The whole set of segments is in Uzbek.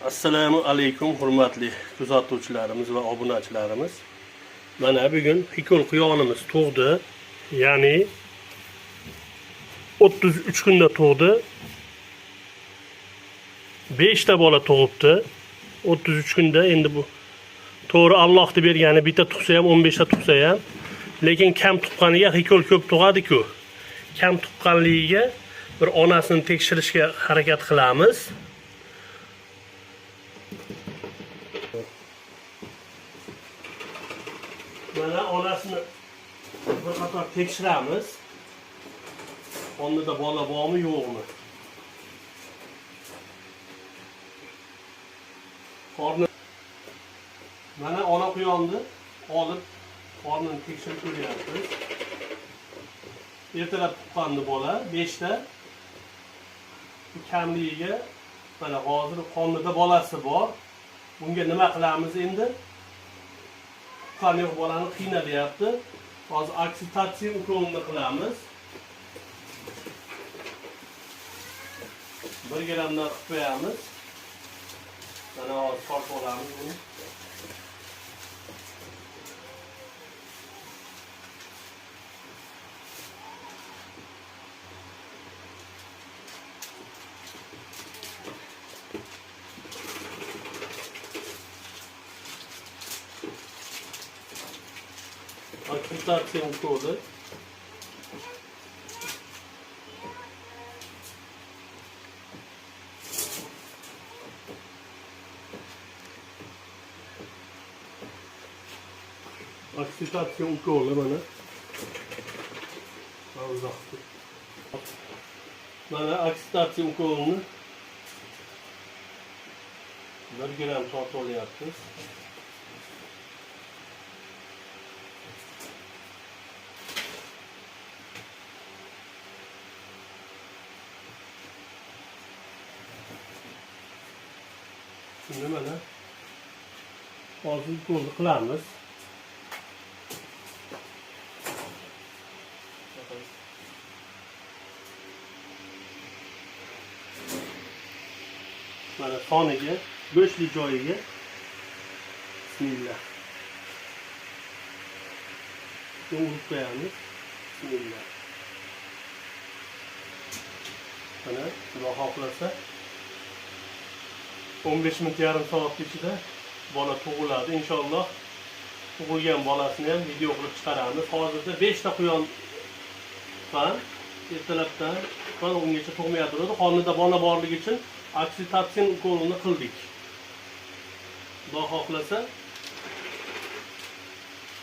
Assalomu alaykum hurmatli kuzatuvchilarimiz va obunachilarimiz. Mana bugun hikol quyonimiz tug'di. Ya'ni 33 kunda tug'di. 5 ta bola tug'ibdi. 33 kunda endi bu to'g'ri Allohning bergani bitta tug'sa ham 15 ta tug'sa ham, lekin kam tuqqaniga hikol ko'p tug'adi-ku. Kam tuqqanligiga bir onasini tekshirishga harakat qilamiz. Mana onasini bir qator tekshiramiz. Onda bola bormi, yo'qmi? Qorni. Mana ona quyonni olib, qornini tekshirib ko'ryapmiz. Ertalab tuqqandi bola 5 ta. Kamligiga mana hozir qornida bolasi bor. Bunga nima qilamiz endi? Tuqqan bolani qiynalyapti. Hozir oksitatsiya ukolini qilamiz. 1 grammdan qilib qo'yamiz. Mana hozir tortib olamiz buni. Oksitatsiya ukoli. Oksitatsiya ukoli mana. Mana oksitatsiya ukolini 1 gram tortib olyapmiz. Şimdi mana hozir ukolni qilamiz. Mana soniga, bo'shli joyiga. Bismillah. Urib qo'yamiz. Bismillah. Mana Xudo xohlasa 15 minut yarim soat ichida bola tug'iladi inshaalloh. Tug'ilgan bolasini ham video qilib chiqaramiz. Hozirda 5 ta quyon fan ertalabdan mana ungacha tug'may turadi. Qornida bola borligi uchun oksitatsiya ukolini qildik. Xudo xohlasa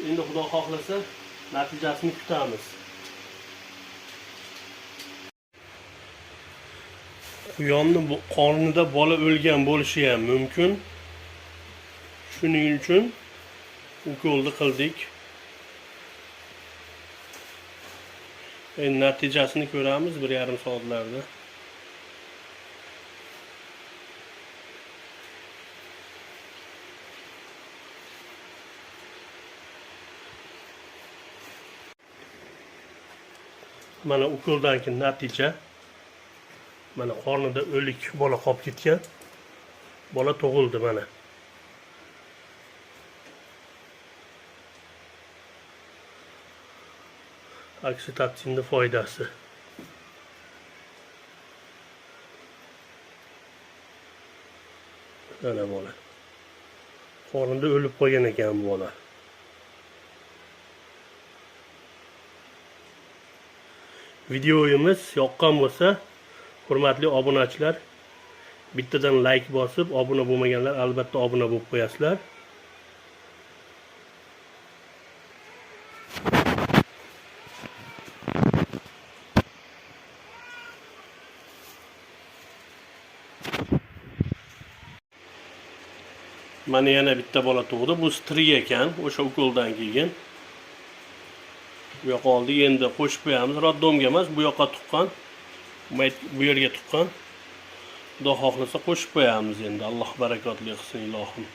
endi Xudo xohlasa natijasini kutamiz. Quyonni qornida bola o'lgan bo'lishi ham mumkin. Shuning uchun ukolni qildik. Endi natijasini ko'ramiz 1,5 soatlarda. Mana ukoldan keyin natija. Mana qornida o'lik bola qolib ketgan. Bola tug'ildi mana. Oksitatsiyaning foydasi. Mana bola. Qornida o'lib qolgan ekan bola. Videoyimiz yoqqan bo'lsa, hurmatli obunachilar, bittadan like bosib, obuna bo'lmaganlar albatta obuna bo'lib qo'yasizlar. Mana yana bitta bola tug'di. Bu strik ekan, o'sha ukoldan keyin. Bu yoqqa oldik, endi qo'shib qo'yamiz. Roddomga emas, bu yoqqa tuqqan. Bu yerga tuqqan. Xudo xohlasa qo'shib qo'yamiz endi. Alloh barakotli qilsin ilohim.